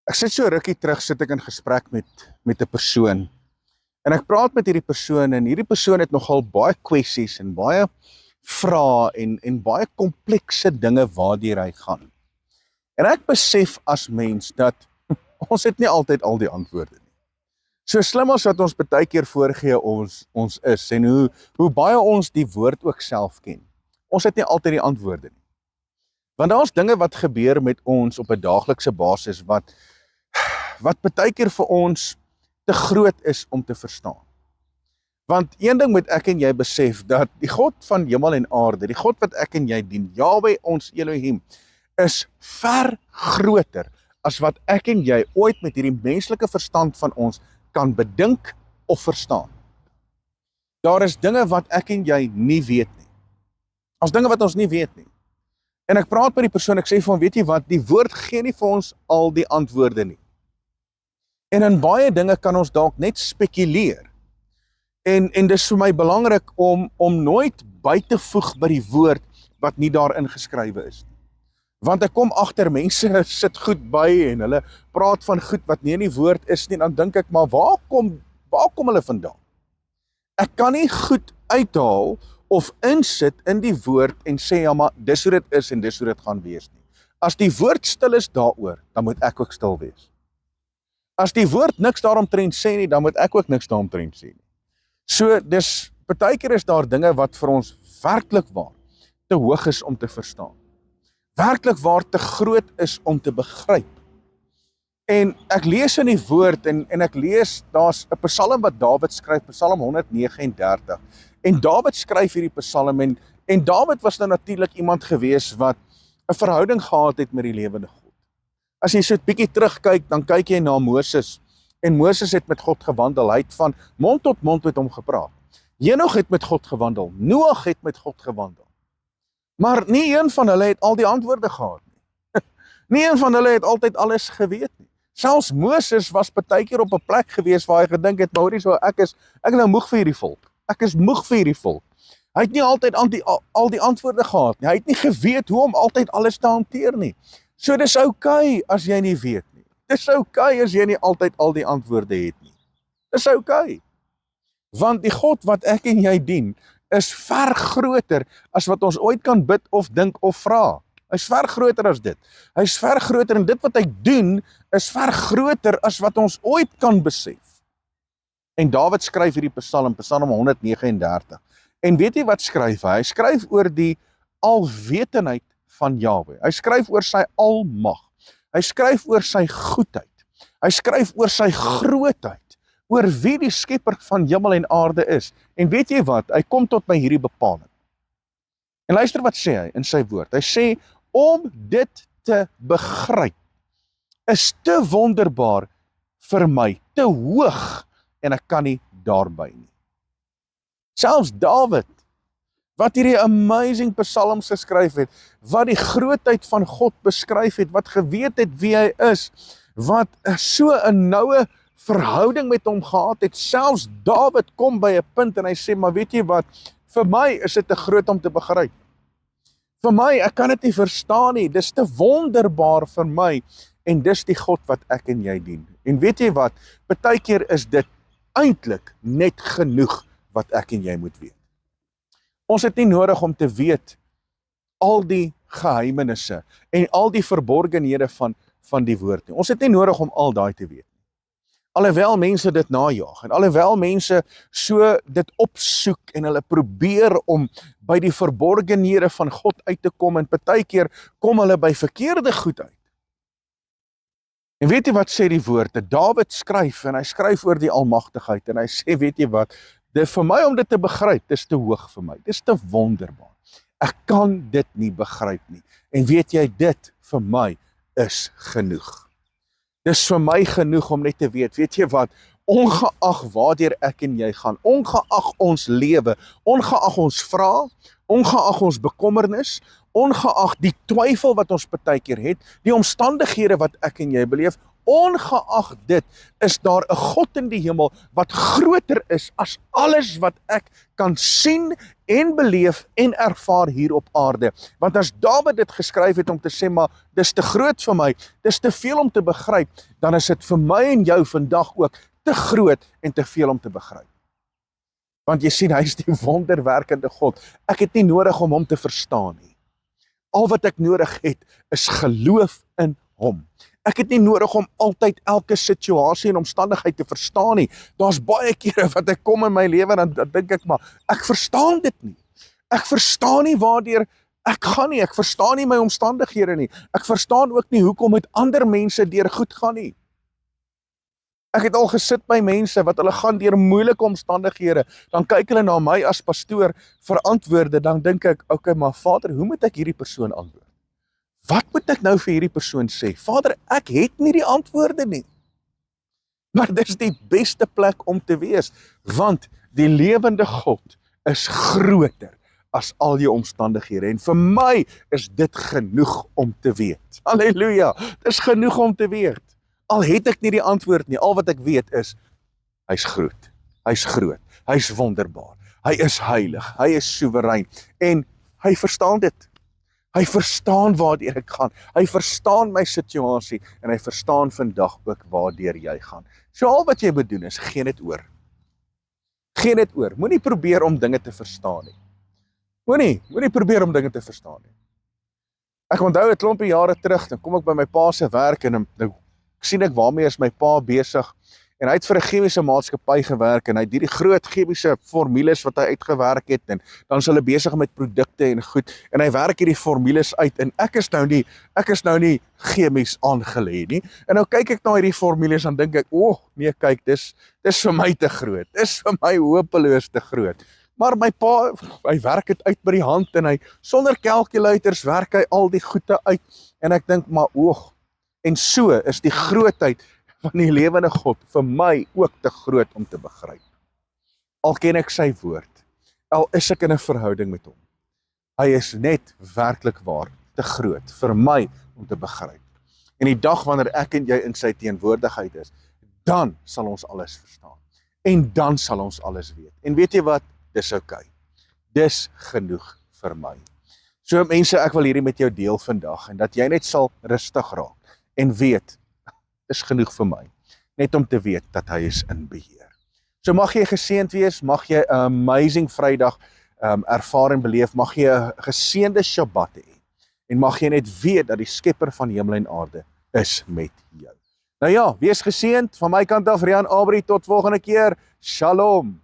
Ek sit so rukkie terug, sit ek in gesprek met 'n persoon. En ek praat met hierdie persoon en hierdie persoon het nogal baie kwessies en baie vrae en baie komplekse dinge waardeur hy gaan. En ek besef as mens dat ons het nie altyd al die antwoorde nie. So slim as wat ons baie keer voorgee ons is en hoe baie ons die woord ook self ken. Ons het nie altyd die antwoorde nie. Want daar's dinge wat gebeur met ons op 'n daaglikse basis wat baie keer vir ons te groot is om te verstaan. Want een ding moet ek en jy besef, dat die God van hemel en aarde, die God wat ek en jy dien, Jahwe ons Elohim, is ver groter as wat ek en jy ooit met hierdie menslike verstand van ons kan bedink of verstaan. Daar is dinge wat ek en jy nie weet nie. Daar's dinge wat ons nie weet nie. En ek praat met die persoon, ek sê vir hom, weet jy wat, die woord gee nie vir ons al die antwoorde nie. En in baie dinge kan ons dalk net spekuleer. En dis vir my belangrik om nooit by te voeg by die woord wat nie daarin geskrywe is nie. Want ek kom agter mense sit goed by en hulle praat van goed wat nie in die woord is nie, en dan dink ek, maar waar kom hulle vandaan? Ek kan nie goed uithaal of insit in die woord en sê, ja, maar dis hoe dit is en dis hoe dit gaan wees nie. As die woord stil is daaroor, dan moet ek ook stil wees. As die woord niks daaromtrent sê nie, dan moet ek ook niks daaromtrent sê nie. So, dis, baie keer is daar dinge wat vir ons werklik waar te hoog is om te verstaan. Werklik waar te groot is om te begryp. En ek lees in die woord en ek lees, daar's 'n psalm wat Dawid skryf, Psalm 139. En Dawid skryf hierdie psalm en Dawid was nou natuurlik iemand gewees wat 'n verhouding gehad het met die lewende God. As jy so 'n bietjie terugkyk, dan kyk jy na Moses. En Moses het met God gewandel, hy het van mond tot mond met hom gepraat. Henog het met God gewandel, Noag het met God gewandel. Maar nie een van hulle het al die antwoorde gehad nie. Nie een van hulle het altyd alles geweet nie. Selfs Moses was baie keer op 'n plek gewees waar hy gedink het, maar hoorie so, ek is nou moeg vir hierdie volk. Ek is moeg vir hierdie volk. Hy het nie altyd al die antwoorde gehad nie. Hy het nie geweet hoe om altyd alles te hanteer nie. So dis okay as jy nie weet nie. Dis okay as jy nie altyd al die antwoorde het nie. Dis okay. Want die God wat ek en jy dien, is ver groter as wat ons ooit kan bid of dink of vra. Hy's ver groter as dit. Hy's ver groter en dit wat hy doen, is ver groter as wat ons ooit kan besef. En Dawid skryf hierdie Psalm 139. En weet jy wat skryf hy? Hy skryf oor die alwetendheid van Jahwe. Hy skryf oor sy almag. Hy skryf oor sy goedheid. Hy skryf oor sy grootheid. Oor wie die skepper van hemel en aarde is. En weet jy wat? Hy kom tot by hierdie bepaling. En luister wat sê hy in sy woord. Hy sê, om dit te begryp, is te wonderbaar vir my, te hoog, en ek kan nie daarby nie. Selfs Dawid, wat hierdie amazing psalms geskryf het, wat die grootheid van God beskryf het, wat geweet het wie hy is, wat so 'n noue verhouding met hom gehad het, selfs Dawid kom by 'n punt en hy sê, maar weet jy wat, vir my is dit te groot om te begryp. Vir my, ek kan dit nie verstaan nie, dis te wonderbaar vir my, en dis die God wat ek en jy dien. En weet jy wat, baie keer is dit eintlik net genoeg wat ek en jy moet weet. Ons het nie nodig om te weet al die geheimenisse en al die verborgenhede van die woord nie. Ons het nie nodig om al daai te weet nie. Alhoewel mense dit najaag en alhoewel mense so dit opsoek en hulle probeer om by die verborgenhede van God uit te kom en baie keer kom hulle by verkeerde goed uit. En weet jy wat sê die woord? Dat Dawid skryf en hy skryf oor die almagtigheid en hy sê, weet jy wat, dit vir my om dit te begryp, dis te hoog vir my, dis te wonderbaar. Ek kan dit nie begryp nie. En weet jy, dit vir my is genoeg. Dis vir my genoeg om net te weet jy wat, ongeag waardeur ek en jy gaan, ongeag ons lewe, ongeag ons vrae, ongeag ons bekommernis, ongeag die twyfel wat ons baie keer het, die omstandighede wat ek en jy beleef, ongeag dit, is daar 'n God in die hemel wat groter is as alles wat ek kan sien en beleef en ervaar hier op aarde. Want as Dawid dit geskryf het om te sê, maar dis te groot vir my, dis te veel om te begryp, dan is dit vir my en jou vandag ook te groot en te veel om te begryp. Want jy sien, hy is die wonderwerkende God. Ek het nie nodig om hom te verstaan nie. Al wat ek nodig het, is geloof in hom. Ek het nie nodig om altyd elke situasie en omstandigheid te verstaan nie. Daar's baie kere wat ek kom in my lewe en dan dink ek maar, ek verstaan dit nie. Ek verstaan nie waardeur ek gaan nie. Ek verstaan nie my omstandighede nie. Ek verstaan ook nie hoekom met ander mense deur goed gaan nie. Ek het al gesit by mense wat hulle gaan deur moeilike omstandighede, dan kyk hulle na my as pastoor vir antwoorde, dan dink ek, okay, maar Vader, hoe moet ek hierdie persoon antwoord? Wat moet ek nou vir hierdie persoon sê? Vader, ek het nie die antwoorde nie. Maar dis die beste plek om te wees, want die lewende God is groter as al jou omstandighede. En vir my is dit genoeg om te weet. Halleluja, dis genoeg om te weet. Al het ek nie die antwoord nie, al wat ek weet is, hy's groot, hy's wonderbaar, hy is heilig, hy is soewerein, en hy verstaan dit. Hy verstaan waardeur ek gaan, hy verstaan my situasie, en hy verstaan vandag ook waardeur jy gaan. So al wat jy moet doen is, gee dit oor. Gee dit oor, moenie probeer om dinge te verstaan nie. Moenie probeer om dinge te verstaan nie. Ek onthou 'n klompie jare terug, dan kom ek by my pa se werk, en nou sien ek waarmee is my pa besig, en hy het vir 'n chemiese maatskappy gewerk, en hy het hierdie groot chemiese formules wat hy uitgewerk het, en dan is hulle besig met produkte en goed, en hy werk hierdie formules uit, en ek is nou nie chemies aangelê nie, en nou kyk ek na hierdie formules, en dink ek, nee kyk, dis vir my te groot, dis vir my hopeloos te groot. Maar my pa, hy werk dit uit by die hand, en hy, sonder calculators werk hy al die goede uit, en ek dink, maar en so is die grootheid van die lewende God vir my ook te groot om te begryp. Al ken ek sy woord, al is ek in 'n verhouding met hom. Hy is net werklik waar te groot vir my om te begryp. En die dag wanneer ek en jy in sy teenwoordigheid is, dan sal ons alles verstaan. En dan sal ons alles weet. En weet jy wat? Dis okay. Dis genoeg vir my. So mense, ek wil hierdie met jou deel vandag, en dat jy net sal rustig raak en weet, is genoeg vir my, net om te weet dat hy is in beheer. So mag jy geseënd wees, mag jy 'n amazing Vrydag ervaar en beleef, mag jy 'n geseënde Shabbat hê, en mag jy net weet dat die Skepper van hemel en aarde is met jou. Nou ja, wees geseënd, van my kant af, Rian Abri, tot volgende keer, Shalom.